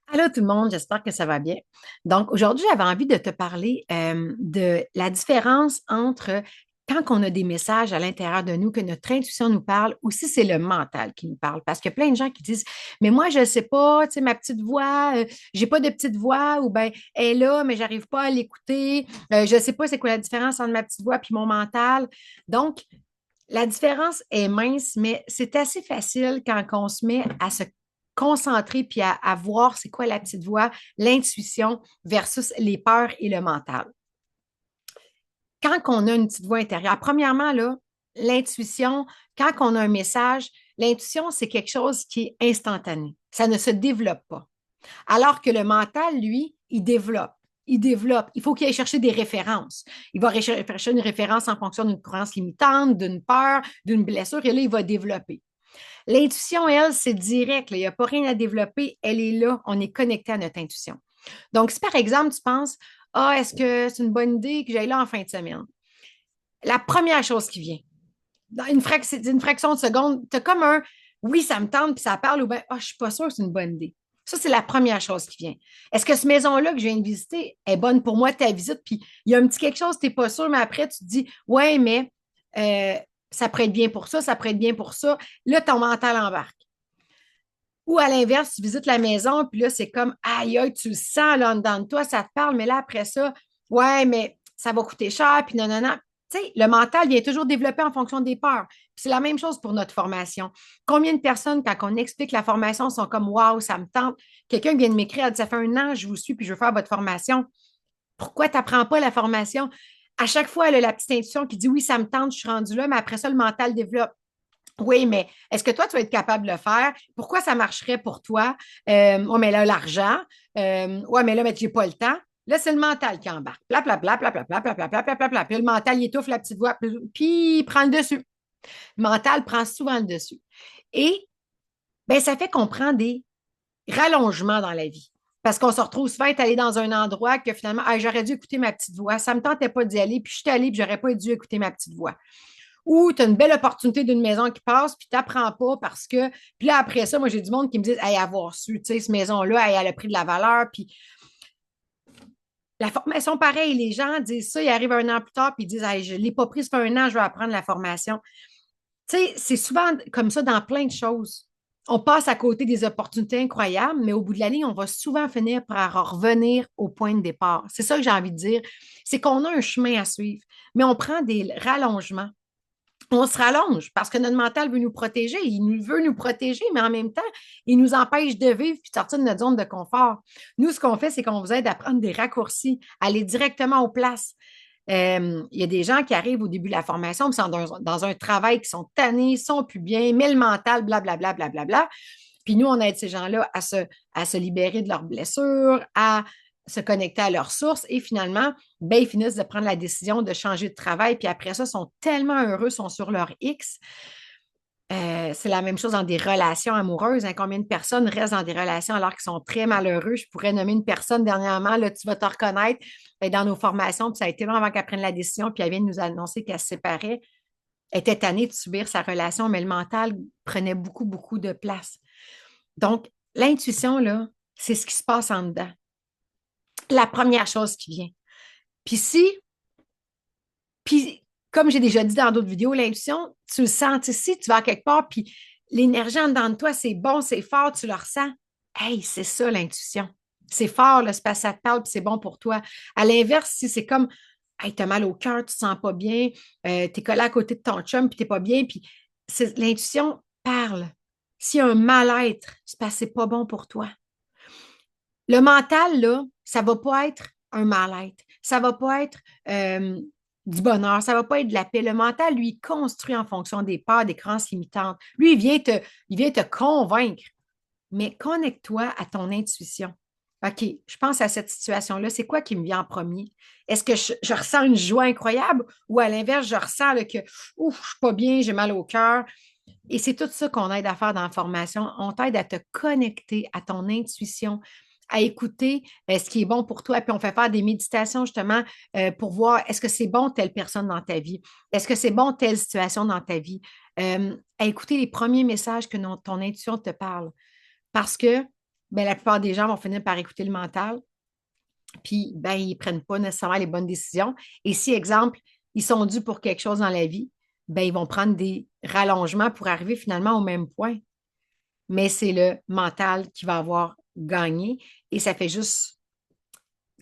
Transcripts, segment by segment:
Allô tout le monde, j'espère que ça va bien. Donc aujourd'hui, j'avais envie de te parler de la différence entre quand on a des messages à l'intérieur de nous, que notre intuition nous parle, ou si c'est le mental qui nous parle. Parce qu'il y a plein de gens qui disent, mais moi, je ne sais pas, tu sais, ma petite voix, j'ai pas de petite voix, ou bien elle est là, mais j'arrive pas à l'écouter. Je ne sais pas c'est quoi la différence entre ma petite voix et mon mental. Donc, la différence est mince, mais c'est assez facile quand on se met à se concentrer puis à voir c'est quoi la petite voix, l'intuition versus les peurs et le mental. Quand on a une petite voix intérieure, premièrement, là, l'intuition, quand on a un message, l'intuition, c'est quelque chose qui est instantané. Ça ne se développe pas. Alors que le mental, lui, il développe. Il développe. Il faut qu'il aille chercher des références. Il va chercher une référence en fonction d'une croyance limitante, d'une peur, d'une blessure, et là, il va développer. L'intuition, elle, c'est direct. Là. Il n'y a pas rien à développer. Elle est là. On est connecté à notre intuition. Donc, si par exemple, tu penses, ah, est-ce que c'est une bonne idée que j'aille là en fin de semaine? La première chose qui vient, dans une fraction de seconde, tu as comme un oui, ça me tente, puis ça parle, ou bien, ah, je ne suis pas sûre que c'est une bonne idée. Ça, c'est la première chose qui vient. Est-ce que cette maison-là que je viens de visiter est bonne pour moi, ta visite? Puis il y a un petit quelque chose, tu n'es pas sûr, mais après, tu te dis, ouais, mais euh, ça pourrait être bien pour ça, ça pourrait être bien pour ça. Là, ton mental embarque. Ou à l'inverse, tu visites la maison, puis là, c'est comme, aïe, aïe, tu le sens là en dedans de toi, ça te parle, mais là, après ça, ouais, mais ça va coûter cher, puis non, non, non. Tu sais, le mental vient toujours développer en fonction des peurs. Puis c'est la même chose pour notre formation. Combien de personnes, quand on explique la formation, sont comme, waouh, ça me tente. Quelqu'un vient de m'écrire, elle dit, ça fait un an, je vous suis, puis je veux faire votre formation. Pourquoi tu n'apprends pas la formation? À chaque fois, elle a la petite intuition qui dit, oui, ça me tente, je suis rendue là, mais après ça, le mental développe. Oui, mais est-ce que toi, tu vas être capable de le faire? Pourquoi ça marcherait pour toi? Oh, mais là, l'argent. Ouais, mais là, mais j'ai pas le temps. Là, c'est le mental qui embarque. Pla, pla, pla, pla, pla, pla, pla, pla, pla, pla, pla, pla. Puis le mental, il étouffe la petite voix, puis il prend le dessus. Le mental prend souvent le dessus. Et ben, ça fait qu'on prend des rallongements dans la vie. Parce qu'on se retrouve souvent être allé dans un endroit que finalement, ah, j'aurais dû écouter ma petite voix. Ça ne me tentait pas d'y aller, puis je suis allée, puis j'aurais pas dû écouter ma petite voix. Ou tu as une belle opportunité d'une maison qui passe, puis tu n'apprends pas parce que. Puis là, après ça, moi, j'ai du monde qui me dit, hey, avoir su, tu sais, cette maison-là, elle a pris de la valeur. Puis la formation, pareil, les gens disent ça, ils arrivent un an plus tard, puis ils disent, hey, je ne l'ai pas prise, ça fait un an, je vais apprendre la formation. Tu sais, c'est souvent comme ça dans plein de choses. On passe à côté des opportunités incroyables, mais au bout de la ligne, on va souvent finir par revenir au point de départ. C'est ça que j'ai envie de dire. C'est qu'on a un chemin à suivre, mais on prend des rallongements. On se rallonge parce que notre mental veut nous protéger. Il veut nous protéger, mais en même temps, il nous empêche de vivre et de sortir de notre zone de confort. Nous, ce qu'on fait, c'est qu'on vous aide à prendre des raccourcis, à aller directement aux places. Il y a des gens qui arrivent au début de la formation, qui sont dans un travail, qui sont tannés, sont plus bien, mais le mental, blablabla, blablabla. Puis nous, on aide ces gens-là à se libérer de leurs blessures, à se connecter à leurs sources et finalement, ben, ils finissent de prendre la décision de changer de travail. Puis après ça, ils sont tellement heureux, sont sur leur X. C'est la même chose dans des relations amoureuses. Hein. Combien de personnes restent dans des relations alors qu'ils sont très malheureux? Je pourrais nommer une personne dernièrement, là, tu vas te reconnaître ben, dans nos formations, puis ça a été long avant qu'elle prenne la décision, puis elle vient de nous annoncer qu'elle se séparait. Elle était tannée de subir sa relation, mais le mental prenait beaucoup, beaucoup de place. Donc, l'intuition, là, c'est ce qui se passe en dedans. La première chose qui vient. Puis puis comme j'ai déjà dit dans d'autres vidéos, l'intuition, tu le sens. Tu sais, si tu vas quelque part, puis l'énergie en dedans de toi, c'est bon, c'est fort, tu le ressens. Hey, c'est ça l'intuition. C'est fort, là, c'est parce que ça te parle, puis c'est bon pour toi. À l'inverse, si c'est comme, hey, t'as mal au cœur, tu te sens pas bien, t'es collé à côté de ton chum, puis t'es pas bien, puis l'intuition parle. S'il y a un mal-être, c'est parce que c'est pas bon pour toi. Le mental, là, ça va pas être un mal-être. Ça va pas être du bonheur. Ça va pas être de la paix. Le mental, lui, construit en fonction des peurs, des croyances limitantes. Lui, il vient te convaincre. Mais connecte-toi à ton intuition. OK, je pense à cette situation-là. C'est quoi qui me vient en premier? Est-ce que je ressens une joie incroyable ou à l'inverse, je ressens là, que ouf, je suis pas bien, j'ai mal au cœur? Et c'est tout ça qu'on aide à faire dans la formation. On t'aide à te connecter à ton intuition, à écouter ce qui est bon pour toi. Puis on fait faire des méditations justement pour voir est-ce que c'est bon telle personne dans ta vie? Est-ce que c'est bon telle situation dans ta vie? À écouter les premiers messages que ton intuition te parle. Parce que ben, la plupart des gens vont finir par écouter le mental, puis ben, ils ne prennent pas nécessairement les bonnes décisions. Et si, exemple, ils sont dus pour quelque chose dans la vie, ben, ils vont prendre des rallongements pour arriver finalement au même point. Mais c'est le mental qui va avoir gagné et ça fait juste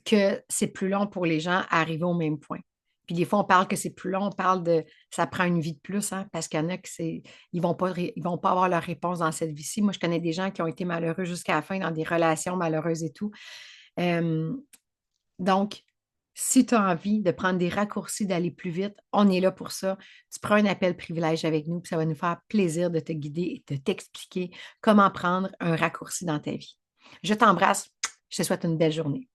que c'est plus long pour les gens à arriver au même point. Puis des fois, on parle que c'est plus long, on parle de ça prend une vie de plus, hein, parce qu'il y en a qui ils vont pas avoir leur réponse dans cette vie-ci. Moi, je connais des gens qui ont été malheureux jusqu'à la fin dans des relations malheureuses et tout. Euh, donc, si tu as envie de prendre des raccourcis, d'aller plus vite, on est là pour ça. Tu prends un appel privilège avec nous, puis ça va nous faire plaisir de te guider et de t'expliquer comment prendre un raccourci dans ta vie. Je t'embrasse. Je te souhaite une belle journée.